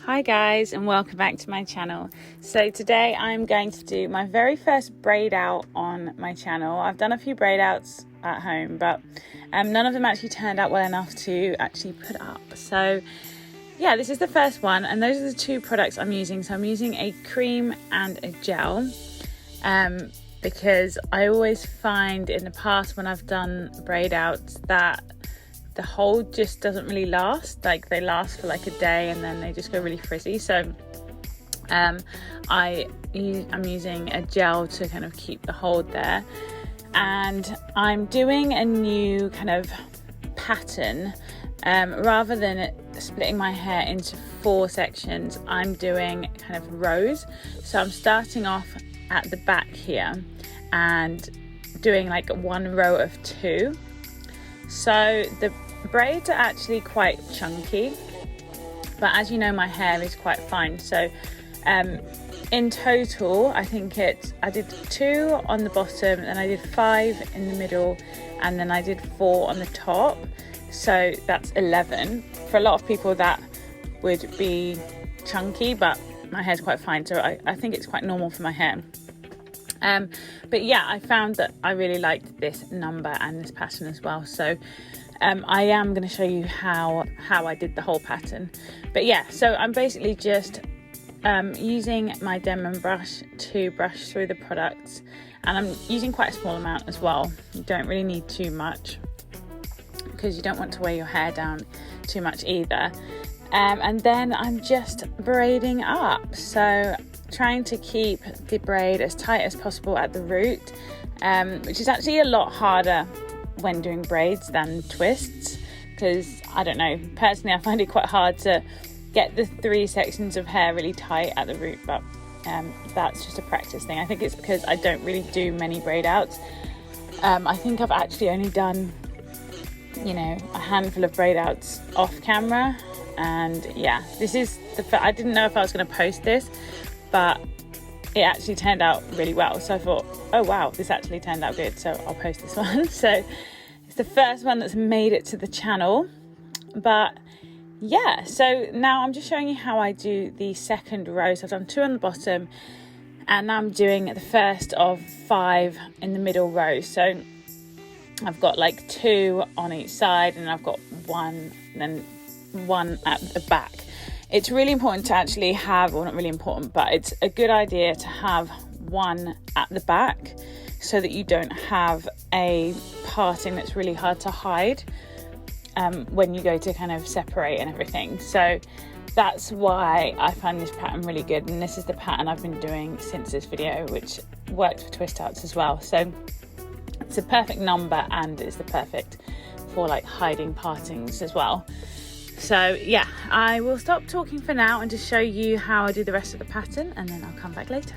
Hi guys, and welcome back to my channel. So today I'm going to do my very first braid out on my channel. I've done a few braid outs at home, but none of them actually turned out well enough to actually put up. So yeah, this is the first one, and those are the two products I'm using. So I'm using a cream and a gel because I always find in the past when I've done braid outs that the hold just doesn't really last. Like they last for like a day and then they just go really frizzy. So I'm using a gel to kind of keep the hold there, and I'm doing a new kind of pattern. Rather than splitting my hair into 4 sections, I'm doing kind of rows. So I'm starting off at the back here and doing like 1 row of 2. So the braids are actually quite chunky, but as you know, my hair is quite fine. So in total, I think I did 2 on the bottom, and I did 5 in the middle, and then I did 4 on the top. So that's 11. For a lot of people that would be chunky, but my hair's quite fine, so I think it's quite normal for my hair. But yeah, I found that I really liked this number and this pattern as well. So I am going to show you how I did the whole pattern. But yeah, so I'm basically just using my Denman brush to brush through the products, and I'm using quite a small amount as well. You don't really need too much because you don't want to weigh your hair down too much either. And then I'm just braiding up, so trying to keep the braid as tight as possible at the root, which is actually a lot harder when doing braids than twists, because I don't know, personally I find it quite hard to get the 3 sections of hair really tight at the root, but that's just a practice thing. I think it's because I don't really do many braid outs. I think I've actually only done a handful of braid outs off camera, and yeah, this is I didn't know if I was going to post this, but it actually turned out really well. So I thought, oh wow, this actually turned out good, so I'll post this one. So it's the first one that's made it to the channel. But yeah, so now I'm just showing you how I do the second row. So I've done 2 on the bottom, and now I'm doing the first of 5 in the middle row. So I've got like 2 on each side, and I've got 1 and then 1 at the back. It's really important to actually have, well, not really important, but it's a good idea to have 1 at the back so that you don't have a parting that's really hard to hide when you go to kind of separate and everything. So that's why I find this pattern really good, and this is the pattern I've been doing since this video, which worked for twist outs as well. So it's a perfect number, and it's the perfect for like hiding partings as well. So yeah, I will stop talking for now and just show you how I do the rest of the pattern, and then I'll come back later.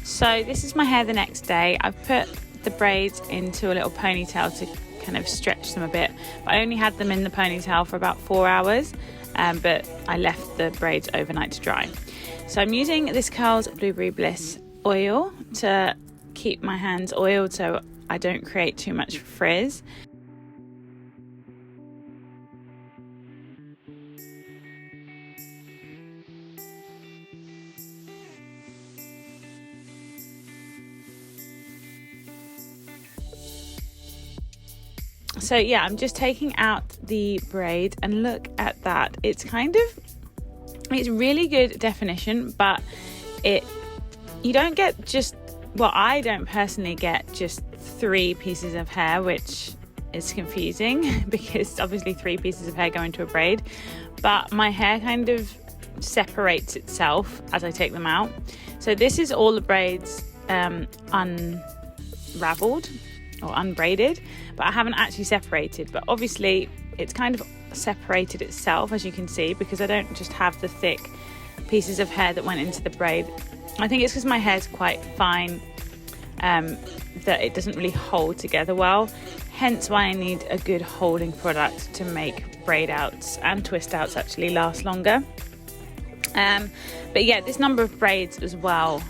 So this is my hair the next day. I've put the braids into a little ponytail to kind of stretch them a bit, but I only had them in the ponytail for about 4 hours, but I left the braids overnight to dry. So I'm using this Curls Blueberry Bliss oil to keep my hands oiled so I don't create too much frizz. So yeah, I'm just taking out the braid, and look at that. It's really good definition, but you don't get just, well, I don't personally get just 3 pieces of hair, which is confusing because obviously 3 pieces of hair go into a braid, but my hair kind of separates itself as I take them out. So this is all the braids unraveled or unbraided, but I haven't actually separated, but obviously it's kind of separated itself, as you can see, because I don't just have the thick pieces of hair that went into the braid. I think it's because my hair's quite fine, that it doesn't really hold together well, hence why I need a good holding product to make braid outs and twist outs actually last longer. But yeah, this number of braids as well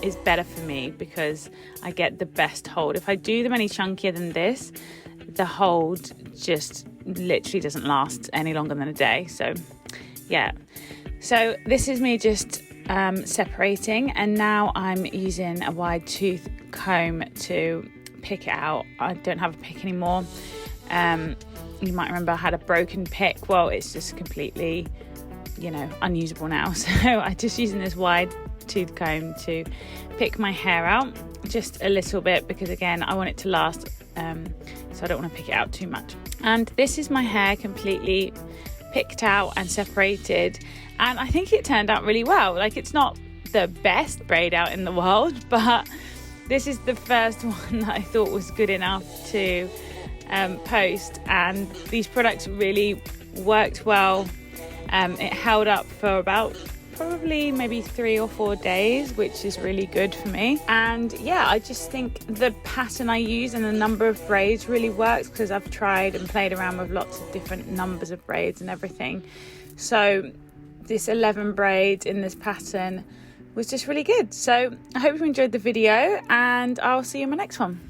is better for me because I get the best hold. If I do them any chunkier than this, the hold just literally doesn't last any longer than a day. So yeah, so this is me just separating, and now I'm using a wide tooth comb to pick it out. I don't have a pick anymore. You might remember I had a broken pick. Well, it's just completely, unusable now. So I'm just using this wide tooth comb to pick my hair out just a little bit, because again, I want it to last, so I don't want to pick it out too much. And this is my hair completely picked out and separated, and I think it turned out really well. Like, it's not the best braid out in the world, but this is the first one that I thought was good enough to post, and these products really worked well. It held up for about probably maybe 3 or 4 days, which is really good for me. And yeah, I just think the pattern I use and the number of braids really works, because I've tried and played around with lots of different numbers of braids and everything. So this 11 braids in this pattern was just really good. So I hope you enjoyed the video, and I'll see you in my next one.